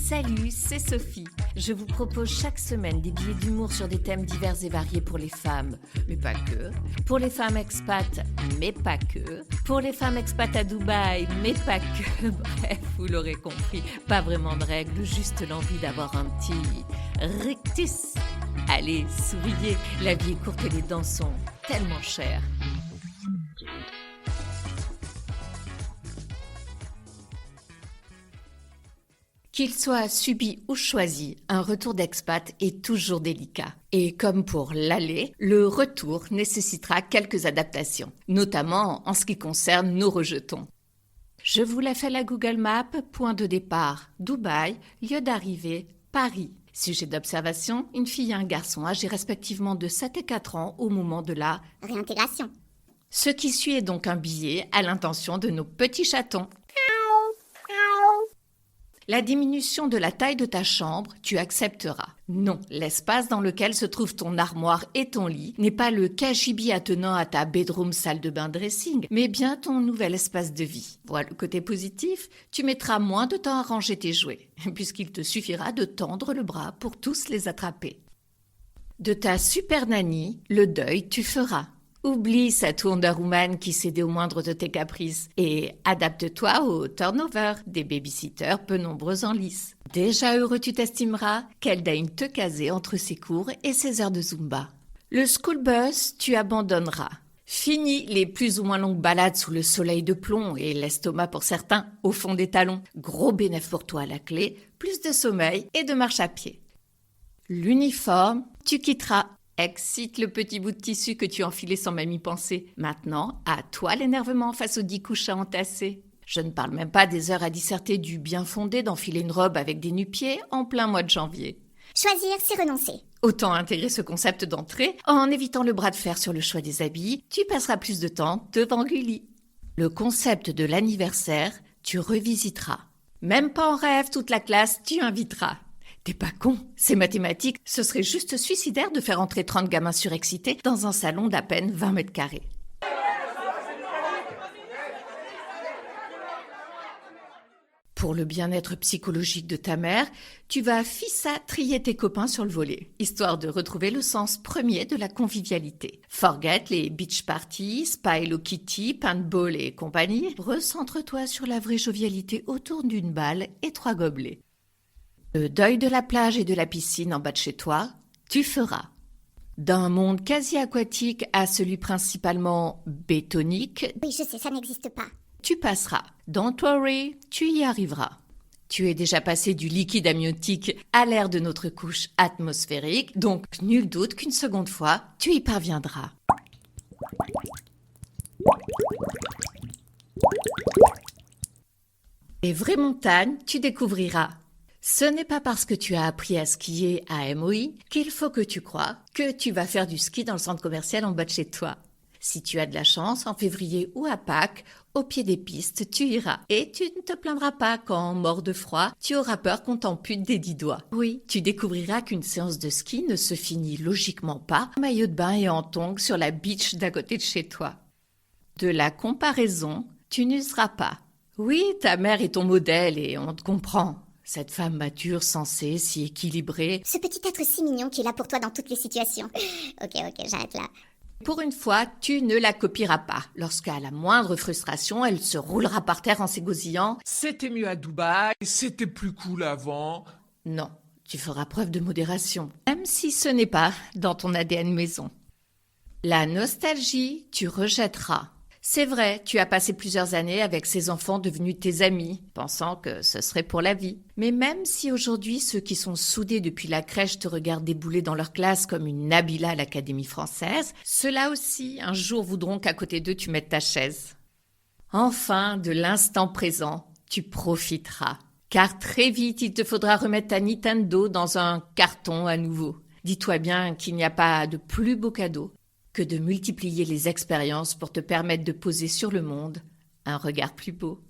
Salut, c'est Sophie. Je vous propose chaque semaine des billets d'humour sur des thèmes divers et variés pour les femmes, mais pas que. Pour les femmes expats, mais pas que. Pour les femmes expats à Dubaï, mais pas que. Bref, vous l'aurez compris, pas vraiment de règles, juste l'envie d'avoir un petit rictus. Allez, souriez, la vie est courte et les dents sont tellement chères. Qu'il soit subi ou choisi, un retour d'expat est toujours délicat. Et comme pour l'aller, le retour nécessitera quelques adaptations, notamment en ce qui concerne nos rejetons. Je vous la fais la Google Maps, point de départ, Dubaï, lieu d'arrivée, Paris. Sujet d'observation, une fille et un garçon âgés respectivement de 7 et 4 ans au moment de la réintégration. Ce qui suit est donc un billet à l'intention de nos petits chatons. La diminution de la taille de ta chambre, tu accepteras. Non, l'espace dans lequel se trouve ton armoire et ton lit n'est pas le cagibi attenant à ta bedroom salle de bain dressing, mais bien ton nouvel espace de vie. Voilà le côté positif, tu mettras moins de temps à ranger tes jouets, puisqu'il te suffira de tendre le bras pour tous les attraper. De ta super nanny, le deuil tu feras. Oublie cette Wonder Woman qui cédait au moindre de tes caprices et adapte-toi au turnover des babysitters peu nombreux en lice. Déjà heureux tu t'estimeras qu'elle daigne te caser entre ses cours et ses heures de Zumba. Le school bus, tu abandonneras. Fini les plus ou moins longues balades sous le soleil de plomb et l'estomac pour certains au fond des talons. Gros bénéfice pour toi à la clé, plus de sommeil et de marche à pied. L'uniforme, tu quitteras. Excite le petit bout de tissu que tu enfilais sans même y penser. Maintenant, à toi l'énervement face aux 10 couches à entasser. Je ne parle même pas des heures à disserter du bien fondé d'enfiler une robe avec des nu-pieds en plein mois de janvier. Choisir, c'est renoncer. Autant intégrer ce concept d'entrée en évitant le bras de fer sur le choix des habits, tu passeras plus de temps devant Gulli. Le concept de l'anniversaire, tu revisiteras. Même pas en rêve, toute la classe, tu inviteras. T'es pas con, c'est mathématique, ce serait juste suicidaire de faire entrer 30 gamins surexcités dans un salon d'à peine 20 mètres carrés. Pour le bien-être psychologique de ta mère, tu vas fissa trier tes copains sur le volet, histoire de retrouver le sens premier de la convivialité. Forget les beach parties, spa Hello Kitty, paintball et compagnie. Recentre-toi sur la vraie jovialité autour d'une balle et 3 gobelets. Le deuil de la plage et de la piscine en bas de chez toi, tu feras. D'un monde quasi aquatique à celui principalement bétonique, Oui, je sais, ça n'existe pas. tu passeras. Don't worry, tu y arriveras. Tu es déjà passé du liquide amniotique à l'air de notre couche atmosphérique, donc nul doute qu'une seconde fois, tu y parviendras. Les vraies montagnes, tu découvriras. Ce n'est pas parce que tu as appris à skier à MOI qu'il faut que tu crois que tu vas faire du ski dans le centre commercial en bas de chez toi. Si tu as de la chance, en février ou à Pâques, au pied des pistes, tu iras. Et tu ne te plaindras pas quand, mort de froid, tu auras peur qu'on t'ampute des 10 doigts. Oui, tu découvriras qu'une séance de ski ne se finit logiquement pas en maillot de bain et en tongs sur la beach d'à côté de chez toi. De la comparaison, tu n'useras pas. Oui, ta mère est ton modèle et on te comprend. Cette femme mature, sensée, si équilibrée. Ce petit être si mignon qui est là pour toi dans toutes les situations. Ok, j'arrête là. Pour une fois, tu ne la copieras pas. Lorsqu'à la moindre frustration, elle se roulera par terre en s'égosillant. C'était mieux à Dubaï, c'était plus cool avant. Non, tu feras preuve de modération, même si ce n'est pas dans ton ADN maison. La nostalgie, tu rejetteras. C'est vrai, tu as passé plusieurs années avec ces enfants devenus tes amis, pensant que ce serait pour la vie. Mais même si aujourd'hui ceux qui sont soudés depuis la crèche te regardent débouler dans leur classe comme une Nabila à l'Académie française, ceux-là aussi un jour voudront qu'à côté d'eux tu mettes ta chaise. Enfin, de l'instant présent, tu profiteras. Car très vite, il te faudra remettre ta Nintendo dans un carton à nouveau. Dis-toi bien qu'il n'y a pas de plus beau cadeau que de multiplier les expériences pour te permettre de poser sur le monde un regard plus beau.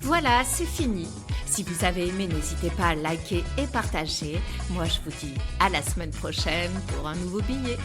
Voilà, c'est fini. Si vous avez aimé, n'hésitez pas à liker et partager. Moi, je vous dis à la semaine prochaine pour un nouveau billet.